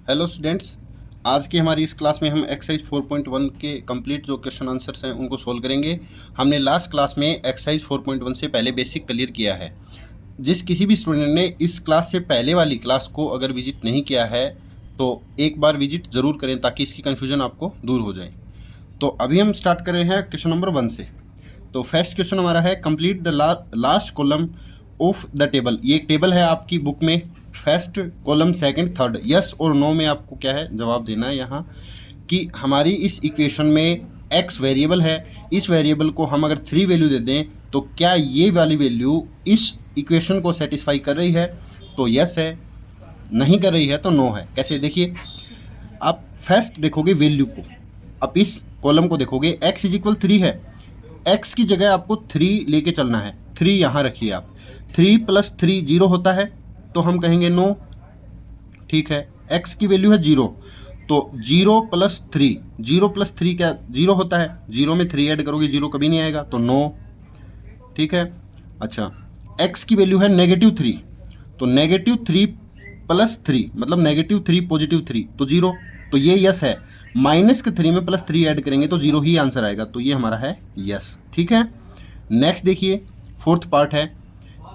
Hello students, आज की हमारी इस क्लास में हम एक्सरसाइज 4.1 के कंप्लीट जो क्वेश्चन आंसर्स हैं उनको सोल्व करेंगे। हमने लास्ट क्लास में एक्सरसाइज 4.1 से पहले बेसिक क्लियर किया है। जिस किसी भी स्टूडेंट ने इस क्लास से पहले वाली क्लास को अगर विजिट नहीं किया है तो एक बार विजिट ज़रूर करें ताकि इसकी कन्फ्यूजन आपको दूर हो जाए। तो अभी हम स्टार्ट कर रहे हैं क्वेश्चन नंबर 1 से। तो फर्स्ट क्वेश्चन हमारा है complete the last column of the table. ये एक टेबल है आपकी बुक में, first column second third, yes और नो में आपको क्या है जवाब देना है यहाँ कि हमारी इस इक्वेशन में एक्स वेरिएबल है। इस वेरिएबल को हम अगर 3 वैल्यू दे दें तो क्या ये वाली वैल्यू इस इक्वेशन को सेटिस्फाई कर रही है, तो यस है, नहीं कर रही है तो नो है। कैसे देखिए, आप फर्स्ट देखोगे वैल्यू को, आप इस कॉलम को देखोगे x इज इक्वल 3 है, x की जगह आपको 3 लेके चलना है। 3 यहाँ रखिए आप, 3 + 3 0 होता है तो हम कहेंगे नो, ठीक है। x की वैल्यू है 0 तो 0 + 3, 0 + 3 क्या 0 होता है, 0 में 3 ऐड करोगे 0 कभी नहीं आएगा तो नो, ठीक है। अच्छा, x की वैल्यू है -3 तो -3 + 3 मतलब -3 +3 तो 0, तो ये यस है। माइनस के 3 में +3 ऐड करेंगे तो 0 ही आंसर आएगा, तो ये हमारा है यस, ठीक है। नेक्स्ट देखिए, फोर्थ पार्ट है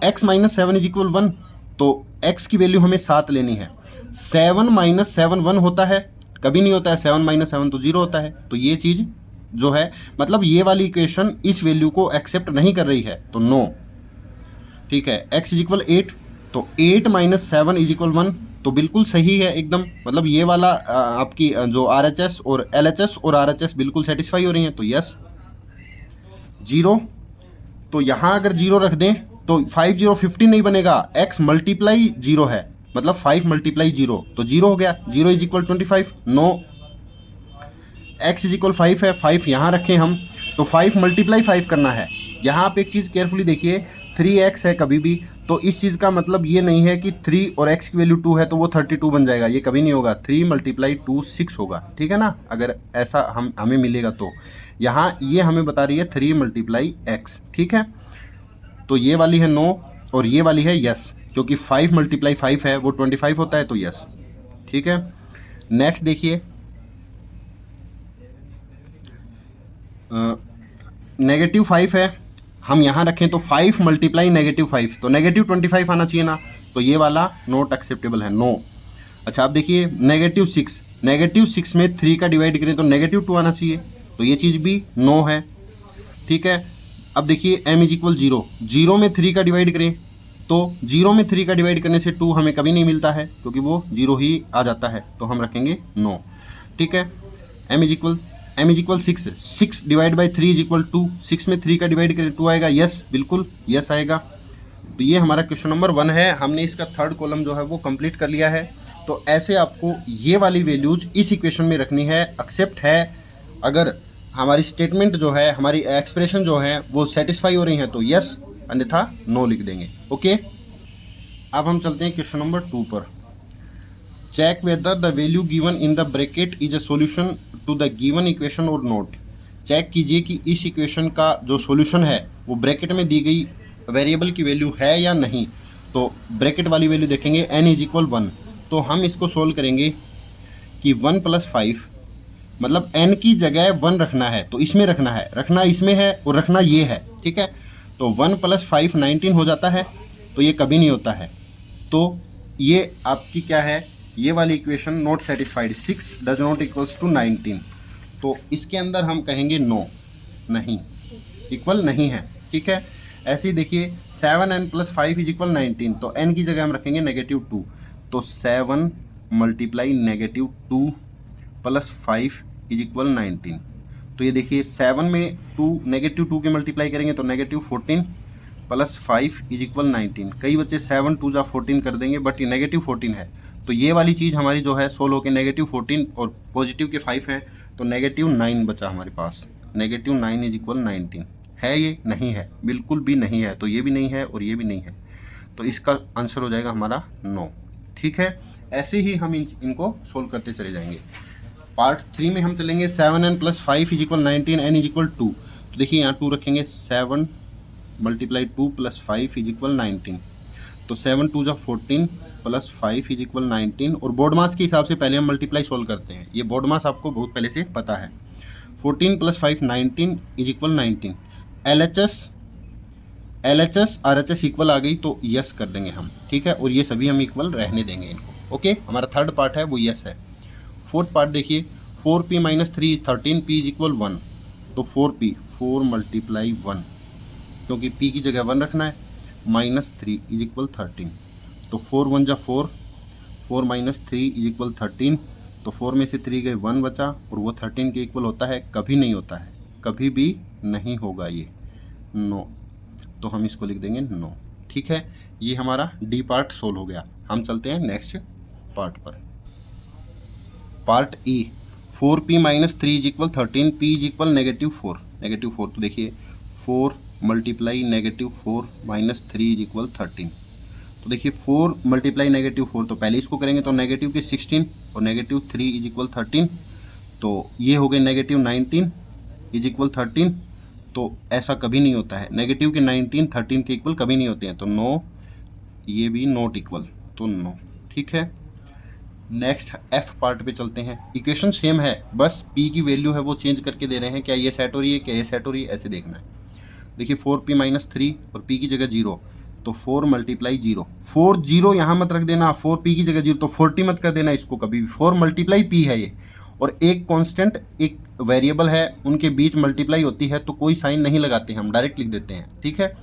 x - 7 = 1 तो x की वैल्यू हमें 7 लेनी है। 7 - 7 1 होता है, कभी नहीं होता है। 7 - 7 तो 0 होता है, तो ये चीज़ जो है मतलब ये वाली इक्वेशन इस वैल्यू को एक्सेप्ट नहीं कर रही है तो नो, ठीक है। x = 8 तो 8 - 7 = 1 तो बिल्कुल सही है एकदम, मतलब ये वाला आपकी जो RHS और LHS और RHS बिल्कुल सेटिस्फाई हो रही हैं तो यस। 0 तो यहाँ अगर 0 रख दें तो 5 0 15 नहीं बनेगा, x × 0 है मतलब 5 × 0 तो 0 हो गया। 0 = 25 नो। x = 5 है, 5 यहाँ रखें हम तो 5 × 5 करना है। यहाँ आप एक चीज़ केयरफुली देखिए, 3x है कभी भी तो इस चीज़ का मतलब ये नहीं है कि 3 और x की वैल्यू 2 है तो वो 32 बन जाएगा, ये कभी नहीं होगा। 3 × 2 6 होगा, ठीक है ना, अगर ऐसा हमें मिलेगा तो। यहाँ ये हमें बता रही है 3 × x, ठीक है। तो ये वाली है नो और ये वाली है यस, क्योंकि 5 × 5 है वो 25 होता है तो यस, ठीक है। नेक्स्ट देखिए, -5 है, हम यहाँ रखें तो 5 × -5 तो -25 आना चाहिए ना, तो ये वाला नॉट एक्सेप्टेबल है, नो। अच्छा, आप देखिए -6 में 3 का डिवाइड करें तो -2 आना चाहिए, तो ये चीज़ भी नो है, ठीक है। अब देखिए m = 0, 0 में 3 का डिवाइड करें तो 0 में 3 का डिवाइड करने से 2 हमें कभी नहीं मिलता है क्योंकि वो 0 ही आ जाता है, तो हम रखेंगे नो, ठीक है। m = 6, 6 / 3 = 2, 6 में 3 का डिवाइड करें 2 आएगा, यस बिल्कुल यस आएगा। तो ये हमारा क्वेश्चन नंबर 1 है, हमने इसका थर्ड कॉलम जो है वो कंप्लीट कर लिया है। तो ऐसे आपको ये वाली वैल्यूज इस इक्वेशन में रखनी है, एक्सेप्ट है अगर हमारी स्टेटमेंट जो है, हमारी एक्सप्रेशन जो है वो सेटिस्फाई हो रही है तो यस, अन्यथा नो लिख देंगे, ओके। अब हम चलते हैं क्वेश्चन नंबर 2 पर। Check whether the value given in the bracket is a solution to the given equation और नॉट। चेक कीजिए कि इस इक्वेशन का जो सॉल्यूशन है वो ब्रैकेट में दी गई वेरिएबल की वैल्यू है या नहीं। तो ब्रैकेट वाली वैल्यू देखेंगे n = 1, तो हम इसको सोल्व करेंगे कि 1 + 5 मतलब n की जगह 1 रखना है तो इसमें रखना है, रखना इसमें है और रखना ये है, ठीक है। तो 1 + 5 19 हो जाता है, तो ये कभी नहीं होता है, तो ये आपकी क्या है, ये वाली equation not satisfied. 6 does not equals to 19, तो इसके अंदर हम कहेंगे नो, नहीं, इक्वल नहीं है, ठीक है। ऐसे ही देखिए 7n + 5 = 19, तो n की जगह हम रखेंगे -2, तो 7 × -2 + 5 = 19। तो ये देखिए 7 में -2 के मल्टीप्लाई करेंगे तो -14 + 5 = 19। कई बच्चे 7 2 जा 14 कर देंगे बट ये -14 है, तो ये वाली चीज़ हमारी जो है सोल्व होकर -14 और पॉजिटिव के 5 हैं तो -9 बचा हमारे पास। -9 = 19 है, ये नहीं है, बिल्कुल भी नहीं है, तो ये भी नहीं है और ये भी नहीं है, तो इसका आंसर हो जाएगा हमारा नो, ठीक है। ऐसे ही हम इनको सोल्व करते चले जाएंगे। पार्ट 3 में हम चलेंगे 7n + 5 = 19, n = 2, तो देखिए यहाँ 2 रखेंगे, 7 × 2 + 5 = 19, तो 7 2 जा 14 प्लस 5 इज इक्वल 19, और बोर्ड मास के हिसाब से पहले हम मल्टीप्लाई सोल्व करते हैं, ये बोर्ड मास आपको बहुत पहले से पता है। 14 प्लस 5 19 is equal 19। LHS RHS equal आ गई तो यस कर देंगे हम, ठीक है, और ये सभी हम इक्वल रहने देंगे इनको। ओके, हमारा थर्ड पार्ट है वो यस है। फोर्थ पार्ट देखिए, 4p minus 3 13, p is equal 1, तो 4p 4 मल्टीप्लाई 1, क्योंकि p की जगह 1 रखना है, माइनस 3 इज इक्वल 13, तो 4 1 जा 4, 4 माइनस 3 इज इक्वल 13, तो 4 में से 3 गए 1 बचा, और वो 13 के इक्वल होता है? कभी नहीं होता है, कभी भी नहीं होगा ये, नो, तो हम इसको लिख देंगे नो। ठीक है, ये हमारा डी पार्ट सोल्व हो गया। हम चलते हैं नेक्स्ट पार्ट पर। Part E, 4p minus 3 is equal 13, p is equal -4, -4, तो देखिए 4 मल्टीप्लाई -4 माइनस 3 इज इक्वल 13, तो देखिए 4 मल्टीप्लाई -4, तो पहले इसको करेंगे तो नेगेटिव के 16 और -3 इज इक्वल 13, तो ये हो गए -19 इज इक्वल 13, तो ऐसा कभी नहीं होता है, नेगेटिव के 19 13 के इक्वल कभी नहीं होते हैं, तो नो, ये भी नॉट इक्वल, तो नो। ठीक है, नेक्स्ट एफ पार्ट पे चलते हैं। इक्वेशन सेम है, बस p की वैल्यू है वो चेंज करके दे रहे हैं, क्या ये सेट हो रही है, क्या ये सेट हो रही है, ऐसे देखना है। देखिए 4p माइनस 3 और p की जगह 0, तो 4 मल्टीप्लाई 0, 4 0 यहाँ मत रख देना, 4p की जगह 0, तो 40 मत कर देना इसको कभी भी, 4 मल्टीप्लाई p है ये, और एक कांस्टेंट एक वेरिएबल है, उनके बीच मल्टीप्लाई होती है तो कोई साइन नहीं लगाते, हम डायरेक्ट लिख देते हैं। ठीक है,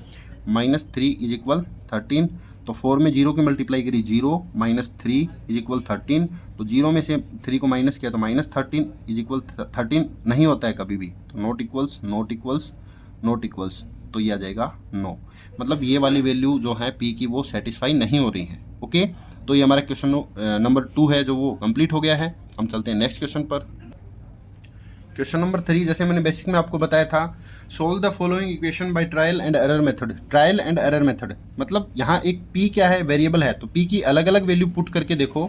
-3 इज इक्वल 13, तो 4 में 0 की मल्टीप्लाई करी 0, -3 इज इक्वल 13, तो 0 में से 3 को माइनस किया तो -13 इज इक्वल 13 नहीं होता है कभी भी, तो not equals not equals not equals, तो ये आ जाएगा नो, मतलब ये वाली वैल्यू जो है p की वो सेटिस्फाई नहीं हो रही है। ओके, तो ये हमारा क्वेश्चन नंबर 2 है जो वो कंप्लीट हो गया है। हम चलते हैं नेक्स्ट क्वेश्चन पर। क्वेश्चन नंबर 3, जैसे मैंने बेसिक में आपको बताया था, solve the following equation by trial and error method. Trial and error method मतलब यहाँ एक p क्या है, वेरिएबल है, तो p की अलग अलग वैल्यू पुट करके देखो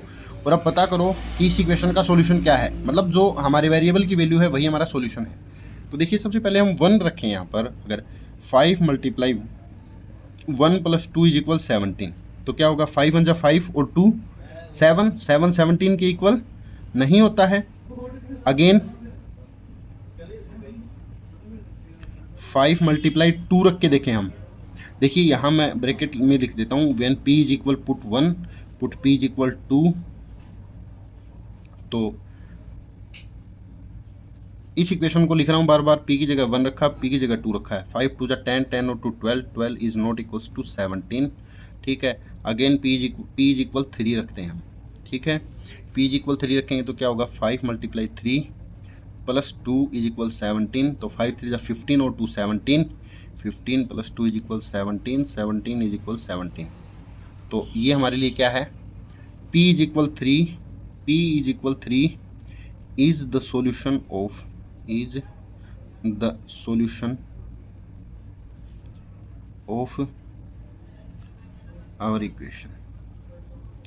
और अब पता करो कि इस इक्वेशन का सॉल्यूशन क्या है, मतलब जो हमारे वेरिएबल की वैल्यू है वही हमारा सॉल्यूशन है। तो देखिए सबसे पहले हम 1 रखें यहाँ पर, अगर 5 मल्टीप्लाई 1 प्लस 2 इज इक्वल 17, तो क्या होगा, 5 1 जा 5 और 2 7, 7 17 के इक्वल नहीं होता है। अगेन 5 मल्टीप्लाई 2 रख के देखें हम, देखिए यहाँ मैं ब्रैकेट में लिख देता हूँ, when p is equal put 1 put p is equal 2, तो इस इक्वेशन को लिख रहा हूँ बार बार, p की जगह 1 रखा, p की जगह 2 रखा है, 5 2 जा 10, 10 और 2 12, 12 इज नॉट इक्वल्स टू 17। ठीक है, अगेन p इज इक्वल 3 रखते हैं हम। ठीक है, p इज इक्वल 3 रखेंगे तो क्या होगा, 5 मल्टीप्लाई 3 प्लस 2 इज इक्वल 17, तो 5 3 जा 15 और 2 17, 15 plus 2 is equal 17, 17 is equal 17, तो ये हमारे लिए क्या है, p is equal 3, p is equal 3 is the solution of, is the solution of our equation.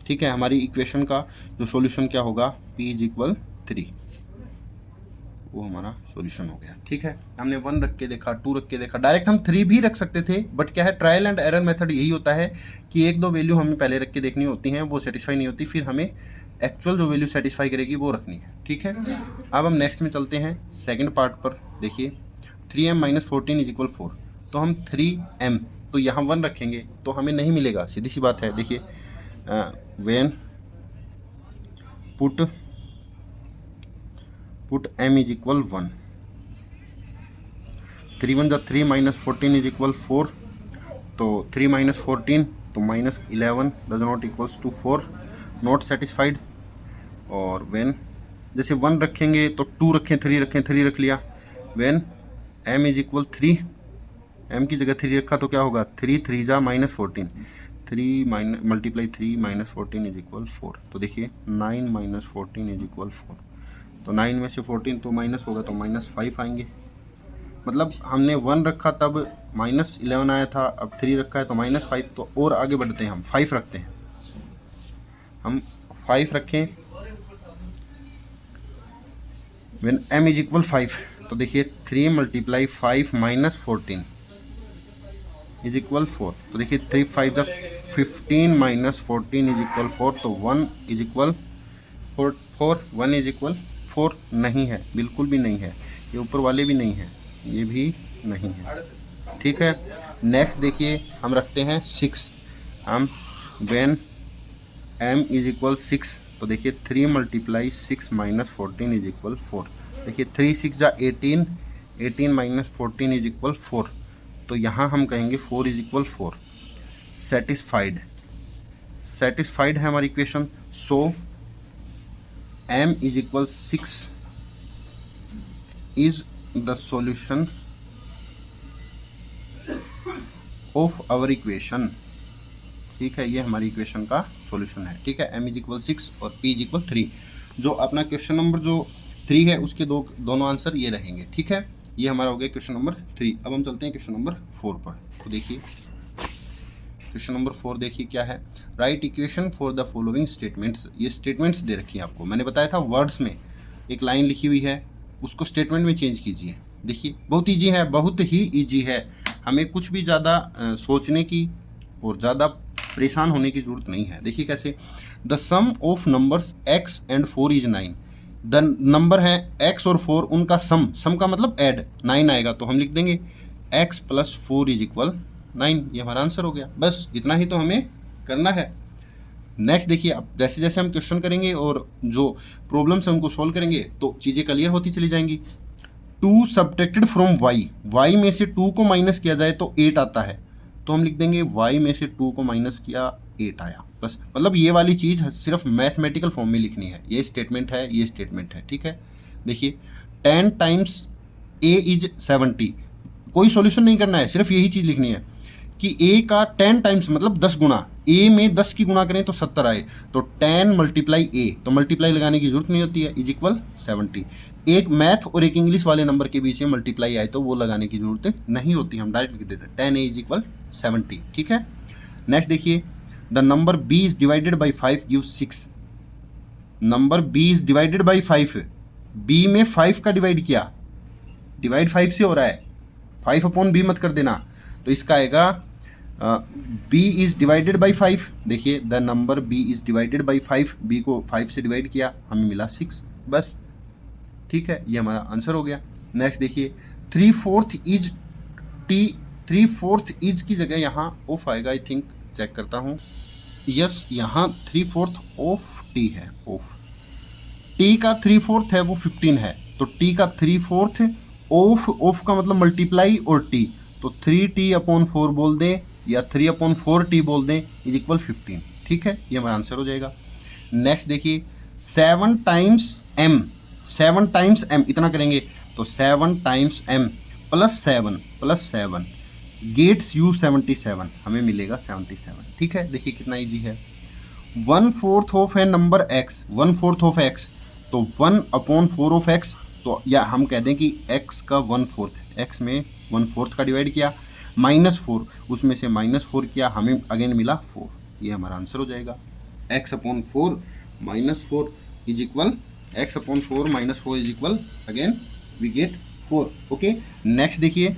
ठीक है, हमारी इक्वेशन का जो सॉल्यूशन क्या होगा, p इज इक्वल 3, वो हमारा सॉल्यूशन हो गया। ठीक है, हमने 1 रख के देखा, 2 रख के देखा, डायरेक्ट हम 3 भी रख सकते थे, बट क्या है, ट्रायल एंड एरर मेथड यही होता है कि एक दो वैल्यू हमें पहले रख के देखनी होती हैं, वो सेटिस्फाई नहीं होती, फिर हमें एक्चुअल जो वैल्यू सेटिस्फाई करेगी वो रखनी है। ठीक है, अब हम नेक्स्ट में चलते हैं सेकंड पार्ट पर। देखिए 3m माइनस 14 इज इक्वल 4, तो हम 3m, तो यहाँ 1 रखेंगे तो हमें नहीं मिलेगा, सीधी सी बात है। देखिए when put m is equal 1, 3 1 जा 3 माइनस 14 इज इक्वल 4, तो 3 माइनस 14 तो minus 11 does not equals to 4, not satisfied. और व्हेन जैसे 1 रखेंगे तो 2 रखें, 3 रखें, 3 रख लिया, when m is equal 3, m की जगह 3 रखा तो क्या होगा, 3 3 जा minus 14, 3 multiply 3 minus 14 is equal 4, तो देखिए 9 माइनस 14 इज इक्वल 4, तो 9 में से 14 तो माइनस होगा तो -5 आएंगे, मतलब हमने 1 रखा तब -11 आया था, अब 3 रखा है तो -5, तो और आगे बढ़ते हैं, हम 5 रखते हैं, हम 5 रखें, व्हेन m इज इक्वल 5, तो देखिए 3 मल्टीप्लाई 5 माइनस 14 इज इक्वल 4, तो देखिए 3 5 जा 15 माइनस 14 इज इक्वल 4, तो 1 इज इक्वल 4, 1 इज इक्वल 4 नहीं है, बिल्कुल भी नहीं है। ये ऊपर वाले भी नहीं है, ये भी नहीं है, ठीक है। नेक्स्ट देखिए हम रखते हैं 6, हम व्हेन m इज इक्वल 6, तो देखिए 3 मल्टीप्लाई 6 माइनस 14 इज इक्वल 4। देखिए 3 6 जा 18, 18 माइनस 14 इज इक्वल 4, तो यहाँ हम कहेंगे 4 इज इक्वल 4। सेटिस्फाइड, सेटिस्फाइड है हमारी equation. So m is equal 6 is the solution of our equation, ठीक है। ये हमारी इक्वेशन का सॉल्यूशन है, ठीक है। m इज इक्वल 6 और p इज इक्वल 3। जो अपना क्वेश्चन नंबर जो 3 है उसके दोनों आंसर ये रहेंगे, ठीक है। ये हमारा हो गया क्वेश्चन नंबर 3। अब हम चलते हैं क्वेश्चन नंबर 4 पर। तो देखिए क्वेश्चन नंबर 4 देखिए क्या है। Right equation for the following statements. ये स्टेटमेंट्स दे रखी है आपको, मैंने बताया था वर्ड्स में एक लाइन लिखी हुई है, उसको स्टेटमेंट में चेंज कीजिए। देखिए बहुत ईजी है, बहुत ही ईजी है। हमें कुछ भी ज़्यादा सोचने की और ज़्यादा परेशान होने की ज़रूरत नहीं है। देखिए कैसे, the sum of numbers x and 4 is 9। The number है x और 4, उनका सम का मतलब ऐड 9 आएगा, तो हम लिख देंगे x प्लस 4 इज इक्वल 9। ये हमारा आंसर हो गया। बस इतना ही तो हमें करना है। नेक्स्ट देखिए, अब जैसे जैसे हम क्वेश्चन करेंगे और जो प्रॉब्लम्स हैं उनको सॉल्व करेंगे तो चीज़ें क्लियर होती चली जाएंगी। 2 सब्ट्रैक्टेड फ्रॉम y में से 2 को माइनस किया जाए तो 8 आता है, तो हम लिख देंगे y में से 2 को माइनस किया 8 आया। बस मतलब ये वाली चीज़ सिर्फ मैथमेटिकल फॉर्म में लिखनी है। ये स्टेटमेंट है, ये स्टेटमेंट है, ठीक है। देखिए 10 टाइम्स a इज 70, कोई सॉल्यूशन नहीं करना है, सिर्फ यही चीज़ लिखनी है कि a का 10 टाइम्स मतलब 10 गुना, a में 10 की गुना करें तो 70 आए, तो 10 मल्टीप्लाई a, तो मल्टीप्लाई लगाने की जरूरत नहीं होती है, इज इक्वल 70। एक मैथ और एक इंग्लिश वाले नंबर के बीच में मल्टीप्लाई आए तो वो लगाने की जरूरत नहीं होती, हम डायरेक्ट लिख देते हैं 10a इज इक्वल 70, ठीक है। नेक्स्ट देखिए, the number b is divided by 5 give 6। Number b is divided by 5, b में 5 का डिवाइड किया, डिवाइड 5 से हो रहा है, 5 अपॉन b मत कर देना, तो इसका आएगा b इज डिवाइडेड बाई 5। देखिए the number b is divided by 5, b को 5 से डिवाइड किया, हमें मिला 6, बस ठीक है, ये हमारा आंसर हो गया। नेक्स्ट देखिए, 3/4 इज t, 3/4 इज की जगह यहाँ ऑफ आएगा, आई थिंक, चेक करता हूँ, यस यहाँ 3/4 ऑफ t है, ऑफ t का 3/4 है वो 15 है, तो t का 3/4 ऑफ का मतलब मल्टीप्लाई और t, तो 3t/4 बोल दें या 3/4t बोल दें इज इक्वल 15, ठीक है, ये हमारा आंसर हो जाएगा। नेक्स्ट देखिए, 7 टाइम्स m, 7 टाइम्स m इतना करेंगे तो 7 times m plus 7 gets you 77, हमें मिलेगा 77, ठीक है। देखिए कितना इजी है। 1/4 ऑफ है नंबर x, 1/4 ऑफ x, तो 1/4 ऑफ x, तो या हम कह दें कि x का 1/4, x में 1/4 का डिवाइड किया, -4 उसमें से -4 किया, हमें अगेन मिला 4, ये हमारा आंसर हो जाएगा। x/4 -4 is equal, x/4 -4 is equal, again we get 4, okay. Next देखिए,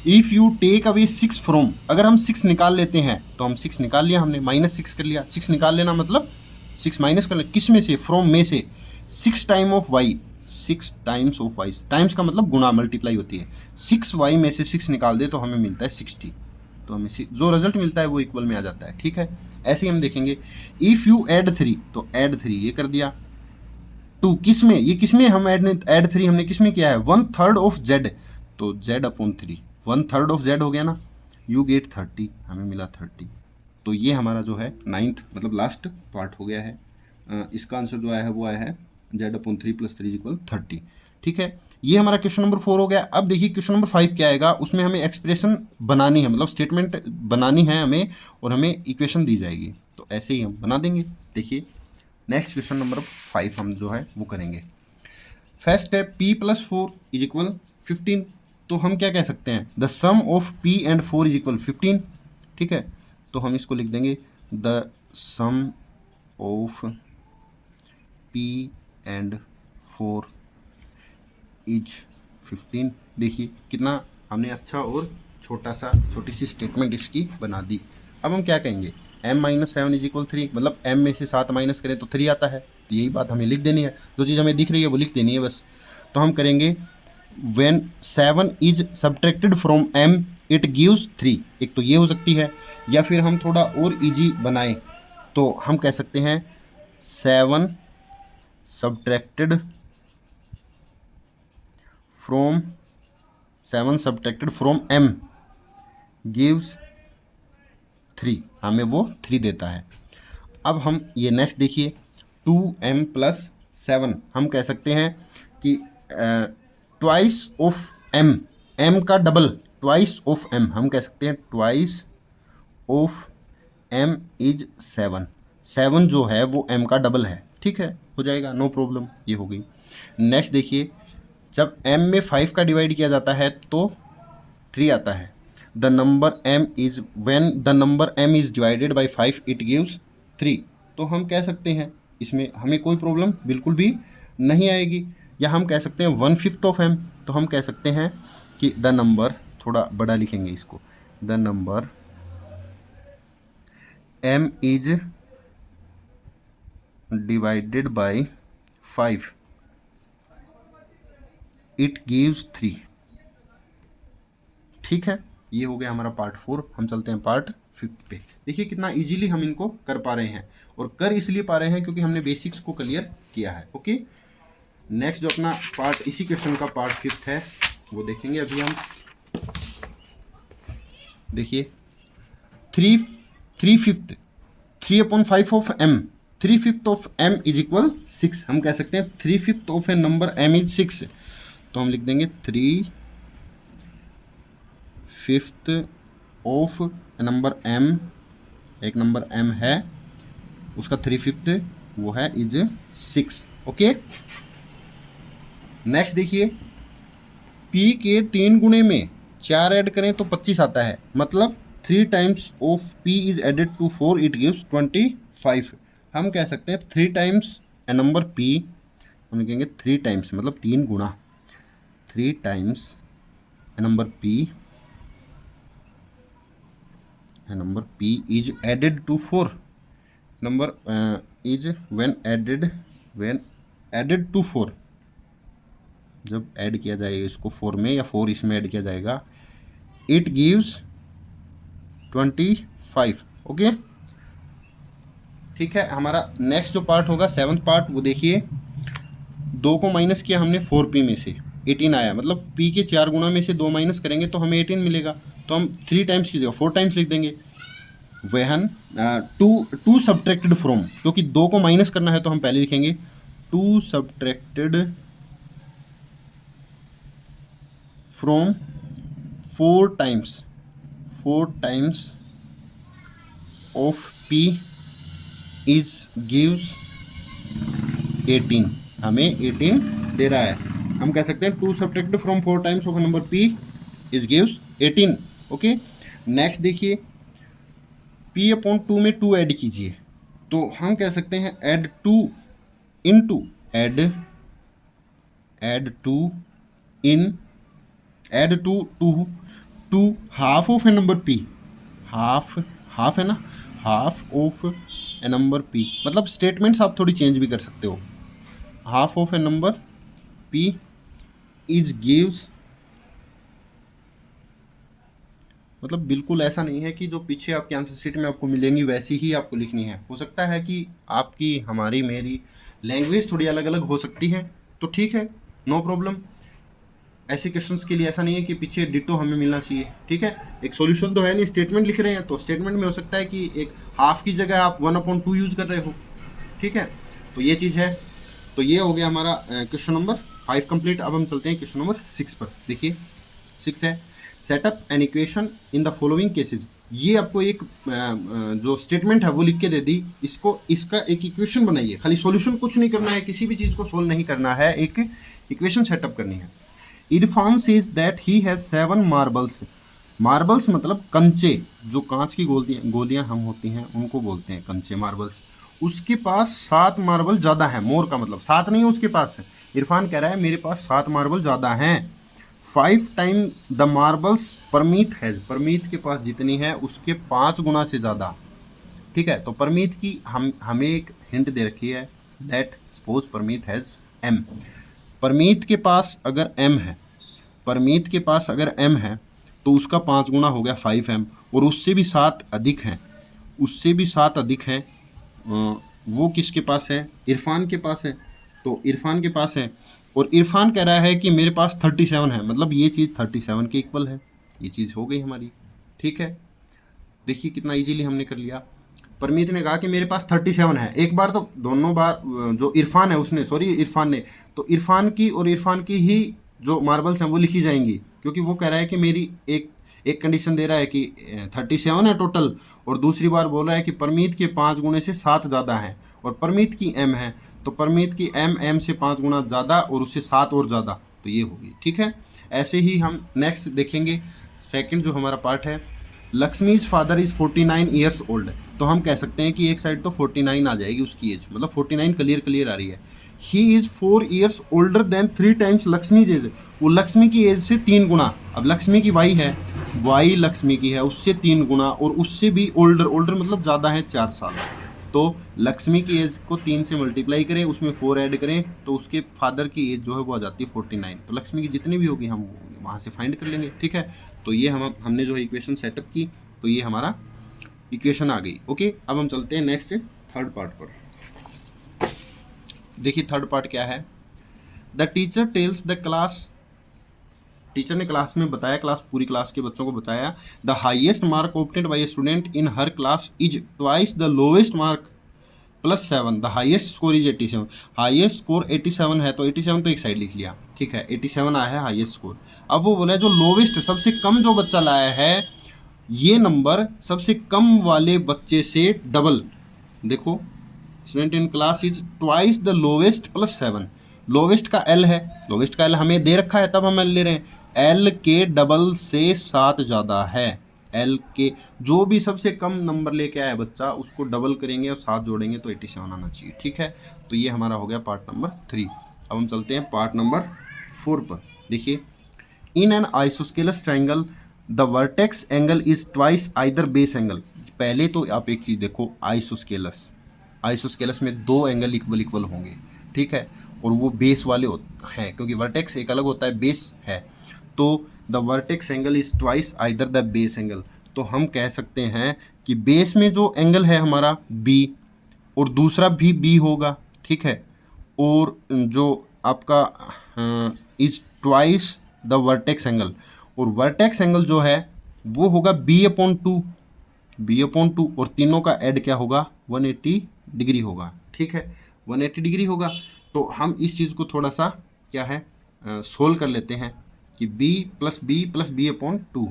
if you take away 6 from, अगर हम 6 निकाल लेते हैं तो हम 6 निकाल लिया हमने, -6 कर लिया, 6 निकाल लेना मतलब 6 माइनस कर लेना, किस में से, फ्रॉम में से, 6 time of y, 6 times of y, times का मतलब गुना, मल्टीप्लाई होती है, 6y में से 6 निकाल दे तो हमें मिलता है 60, तो हमें जो रिजल्ट मिलता है वो इक्वल में आ जाता है, ठीक है। ऐसे ही हम देखेंगे, इफ़ यू ऐड 3, तो ऐड 3 ये कर दिया, 2 किस में, ये किस में हम ऐड 3 हमने किस में किया है, 1/3 ऑफ z, तो z/3, 1/3 ऑफ z हो गया ना, यू गेट 30, हमें मिला 30, तो ये हमारा जो है 9th मतलब लास्ट पार्ट हो गया है। इसका आंसर जो आया है वो आया है z/3 + 3 = 30, ठीक है। ये हमारा क्वेश्चन नंबर 4 हो गया। अब देखिए क्वेश्चन नंबर 5 क्या आएगा, उसमें हमें एक्सप्रेशन बनानी है, मतलब स्टेटमेंट बनानी है हमें, और हमें इक्वेशन दी जाएगी, तो ऐसे ही हम बना देंगे। देखिए नेक्स्ट क्वेश्चन नंबर 5 हम जो है वो करेंगे। फर्स्ट है p + 4 = 15, तो हम क्या कह सकते हैं, the sum of p and 4 = 15, ठीक है। तो हम इसको लिख देंगे the sum of p and 4 is 15। देखिए कितना हमने अच्छा और छोटी सी स्टेटमेंट इसकी बना दी। अब हम क्या कहेंगे, m माइनस 7 इज इक्वल 3, मतलब m में से 7 माइनस करें तो 3 आता है। तो यही बात हमें लिख देनी है, जो चीज़ हमें दिख रही है वो लिख देनी है बस। तो हम करेंगे when 7 is subtracted from m it gives 3। एक तो ये हो सकती है, या फिर हम थोड़ा और इजी बनाएं तो हम कह सकते हैं 7 सब्ट्रैक्टेड फ्रॉम m गिव्स 3, हमें वो 3 देता है। अब हम ये नेक्स्ट देखिए 2m प्लस 7, हम कह सकते हैं कि ट्वाइस ऑफ m का डबल, ट्वाइस ऑफ m, हम कह सकते हैं ट्वाइस ऑफ m इज 7 जो है वो m का डबल है, ठीक है, हो जाएगा, नो प्रॉब्लम, ये हो गई। नेक्स्ट देखिए, जब m में 5 का डिवाइड किया जाता है तो 3 आता है। The number m is when the number m is divided by 5 it gives 3। तो हम कह सकते हैं इसमें हमें कोई प्रॉब्लम बिल्कुल भी नहीं आएगी। या हम कह सकते हैं 1/5 ऑफ m, तो हम कह सकते हैं कि द नंबर, थोड़ा बड़ा लिखेंगे इसको, the number m is divided by 5 it gives 3। ठीक है, ये हो गया हमारा पार्ट 4। हम चलते हैं पार्ट 5 पे। देखिए कितना इजीली हम इनको कर पा रहे हैं, और कर इसलिए पा रहे हैं क्योंकि हमने बेसिक्स को क्लियर किया है। ओके, नेक्स्ट जो अपना पार्ट इसी क्वेश्चन का पार्ट 5 है वो देखेंगे अभी हम। देखिए 3/5 of m, 3/5 of m is equal 6। हम कह सकते हैं 3/5 of a number m is 6, तो हम लिख देंगे 3/5 ऑफ नंबर m, एक नंबर m है उसका 3/5 वो है इज 6। ओके, नेक्स्ट देखिए p के 3 गुणे में 4 ऐड करें तो 25 आता है, मतलब 3 times of p is added to 4 it gives 25। हम कह सकते हैं 3 टाइम्स ए नंबर p, हम लिखेंगे 3 टाइम्स मतलब 3 गुणा, 3 times a number p is added to 4, number is when added to 4, जब ऐड किया जाएगा इसको 4 में या 4 इसमें ऐड किया जाएगा, इट गिव्स 25। ओके, ठीक है। हमारा नेक्स्ट जो पार्ट होगा 7th पार्ट, वो देखिए 2 को माइनस किया हमने 4p में से 18 आया, मतलब p के 4 गुणा में से 2 माइनस करेंगे तो हमें 18 मिलेगा, तो हम 3 टाइम्स की जगह 4 टाइम्स लिख देंगे। वहन 2 सब्ट्रैक्टेड फ्रॉम, क्योंकि 2 को माइनस करना है तो हम पहले लिखेंगे 2 subtracted from 4 times of p is gives 18, हमें 18 दे रहा है। हम कह सकते हैं 2 subtracted from 4 times of number p is gives 18। Okay, next देखिए p/2 में 2 ऐड कीजिए, तो हम कह सकते हैं add 2 to half of a number p, half है ना, half of a number p, मतलब स्टेटमेंट्स आप थोड़ी चेंज भी कर सकते हो। Half of a number p is gives, मतलब बिल्कुल ऐसा नहीं है कि जो पीछे आपके आंसर शीट में आपको मिलेंगी वैसी ही आपको लिखनी है। हो सकता है कि आपकी हमारी मेरी लैंग्वेज थोड़ी अलग अलग हो सकती है, तो ठीक है, नो प्रॉब्लम। ऐसे क्वेश्चंस के लिए ऐसा नहीं है कि पीछे डिटो हमें मिलना चाहिए, ठीक है। एक सॉल्यूशन तो है नहीं, स्टेटमेंट लिख रहे हैं तो स्टेटमेंट में हो सकता है कि एक हाफ की जगह आप 1/2 यूज़ कर रहे हो, ठीक है, तो ये चीज़ है। तो ये हो गया हमारा क्वेश्चन नंबर 5 कंप्लीट। अब हम चलते हैं क्वेश्चन नंबर 6 पर। देखिए 6 है, setup an equation in the following cases. ये आपको एक जो स्टेटमेंट है वो लिख के दे दी, इसका एक इक्वेशन बनाइए। खाली सॉल्यूशन कुछ नहीं करना है, किसी भी चीज़ को सोल्व नहीं करना है, एक इक्वेशन सेटअप करनी है। Irfan says that he has 7 marbles. Marbles मतलब कंचे, जो कांच की गोलियां हम होती हैं उनको बोलते हैं कंचे, मार्बल्स। उसके पास 7 मार्बल ज़्यादा है, मोर का मतलब 7 नहीं है उसके पास है। इरफान कह रहा है मेरे पास 7 मार्बल ज़्यादा हैं। 5 time the marbles Parmeet has, Parmeet के पास जितनी है उसके 5 गुना से ज़्यादा। ठीक है। तो परमीत की हमें एक हिंट दे रखी है, that suppose Parmeet has m। Parmeet के पास अगर m है, परमीत के पास अगर m है तो उसका 5 गुना हो गया 5m, और उससे भी 7 अधिक हैं, उससे भी 7 अधिक हैं। वो किसके पास है? इरफान के पास है। तो इरफान के पास है, और इरफान कह रहा है कि मेरे पास 37 है, मतलब ये चीज़ 37 के इक्वल है। ये चीज़ हो गई हमारी, ठीक है। देखिए कितना इजीली हमने कर लिया। परमीत ने कहा कि मेरे पास 37 है, एक बार तो दोनों बार जो इरफान है उसने, सॉरी इरफान ने, तो इरफान की और इरफान की ही जो मार्बल्स हैं वो लिखी जाएंगी, क्योंकि वो कह रहा है कि मेरी एक कंडीशन दे रहा है कि 37 है टोटल, और दूसरी बार बोल रहा है कि परमीत के 5 गुने से 7 ज़्यादा है, और परमीत की m है, तो परमीत की m से 5 गुना ज़्यादा और उससे 7 और ज़्यादा, तो ये होगी, ठीक है। ऐसे ही हम नेक्स्ट देखेंगे, सेकंड जो हमारा पार्ट है, Lakshmi's father is 49 years old. तो हम कह सकते हैं कि एक साइड तो 49 आ जाएगी उसकी एज, मतलब 49 क्लियर आ रही है। He is 4 years older than 3 times Lakshmi's age. वो लक्ष्मी की एज से 3 गुना, अब लक्ष्मी की वाई है, वाई लक्ष्मी की है, उससे 3 गुना और उससे भी ओल्डर मतलब ज़्यादा है 4 साल। तो लक्ष्मी की एज को 3 से मल्टीप्लाई करें, उसमें 4 ऐड करें, तो उसके फादर की एज जो है वो आ जाती है 49। तो लक्ष्मी की जितनी भी होगी हम वहाँ से फाइंड कर लेंगे, ठीक है। तो ये हमने जो इक्वेशन सेटअप की, तो ये हमारा इक्वेशन आ गई। ओके, अब हम चलते हैं नेक्स्ट थर्ड पार्ट पर। देखिए थर्ड पार्ट क्या है। The teacher tells the class, teacher ने क्लास में बताया, पूरी क्लास के बच्चों को बताया, the highest mark obtained by a student in her class is twice the lowest mark +7, the highest score is 87। Highest score 87 है, तो 87 तो एक साइड लिख लिया, ठीक है, 87 आया है हाईएस्ट स्कोर। अब वो बोला जो लोवेस्ट, सबसे कम जो बच्चा लाया है, ये नंबर सबसे कम वाले बच्चे से डबल। देखो student in class is twice the lowest +7। Lowest का एल है, लोवेस्ट का एल हमें दे रखा है तब हम एल ले रहे हैं, एल के डबल से 7 ज़्यादा है। एल के जो भी सबसे कम नंबर लेके आया बच्चा उसको डबल करेंगे और 7 जोड़ेंगे तो 87 आना चाहिए, ठीक है। तो ये हमारा हो गया पार्ट नंबर 3। अब हम चलते हैं पार्ट नंबर 4 पर। देखिए, in an isosceles triangle the vertex angle is twice either base angle. पहले तो आप एक चीज़ देखो, आइसोस्केलस, आइसोस्केलस में 2 एंगल इक्वल होंगे, ठीक है, और वो बेस वाले हैं, क्योंकि वर्टेक्स एक अलग होता है, बेस है। तो the vertex angle is twice either the base angle. तो हम कह सकते हैं कि बेस में जो एंगल है हमारा बी, और दूसरा भी बी होगा, ठीक है, और जो आपका is twice the vertex angle, और वर्टेक्स एंगल जो है वो होगा b/2, b/2, और तीनों का ऐड क्या होगा 180 डिग्री होगा, ठीक है, 180 डिग्री होगा। तो हम इस चीज़ को थोड़ा सा क्या है सोल्व कर लेते हैं कि b + b + b/2।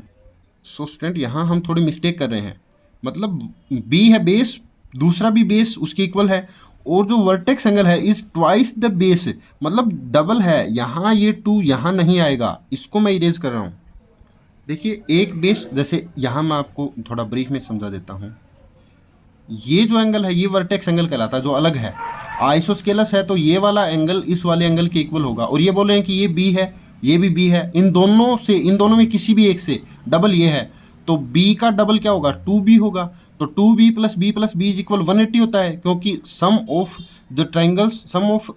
So student यहाँ हम थोड़ी मिस्टेक कर रहे हैं, मतलब b है बेस, दूसरा भी बेस उसके इक्वल है, और जो वर्टेक्स एंगल है इज ट्वाइस द बेस, मतलब डबल है। यहाँ ये 2 यहाँ नहीं आएगा, इसको मैं इरेज कर रहा हूँ। देखिए एक बेस, जैसे यहाँ मैं आपको थोड़ा ब्रीफ में समझा देता हूँ। ये जो एंगल है ये वर्टेक्स एंगल कहलाता है, जो अलग है। आइसोस्केलस है तो ये वाला एंगल इस वाले एंगल के इक्वल होगा, और ये बोल रहे हैं कि ये बी है, ये भी बी है, इन दोनों में किसी भी एक से डबल ये है, तो बी का डबल क्या होगा 2b होगा। तो 2b + b + b = 180 होता है, क्योंकि sum of the triangles, sum of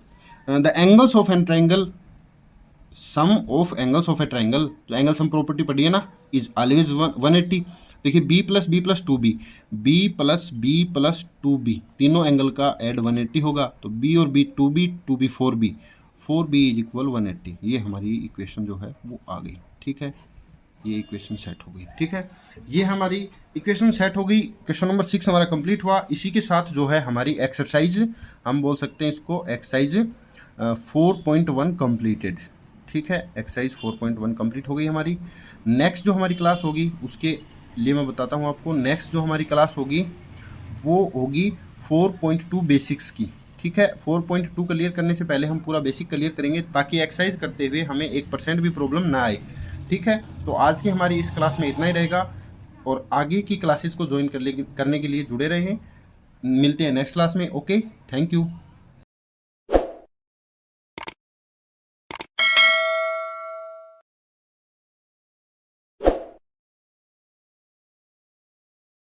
the angles of an triangle, sum of angles of a triangle, जो एंगल सम प्रॉपर्टी पढ़ी है ना, इज ऑलवेज 180। देखिए b + b + 2b, b + b + 2b, तीनों angle का ऐड 180 होगा, तो b और b 2b 2b 4b, 4b = 180। ये हमारी इक्वेशन जो है वो आ गई, ठीक है, ये इक्वेशन सेट हो गई, ठीक है, ये हमारी इक्वेशन सेट हो गई। क्वेश्चन नंबर 6 हमारा कंप्लीट हुआ। इसी के साथ जो है हमारी एक्सरसाइज, हम बोल सकते हैं इसको एक्सरसाइज 4.1 कंप्लीटेड, ठीक है, एक्सरसाइज 4.1 कंप्लीट हो गई हमारी। नेक्स्ट जो हमारी क्लास होगी उसके लिए मैं बताता हूँ आपको, नेक्स्ट जो हमारी क्लास होगी वो होगी 4.2 बेसिक्स की, ठीक है। 4.2 क्लियर करने से पहले हम पूरा बेसिक क्लियर करेंगे, ताकि एक्सरसाइज करते हुए हमें 1% भी प्रॉब्लम ना आए, ठीक है। तो आज की हमारी इस क्लास में इतना ही रहेगा, और आगे की क्लासेस को ज्वाइन करने के लिए जुड़े रहें। मिलते हैं नेक्स्ट क्लास में। Okay, thank you.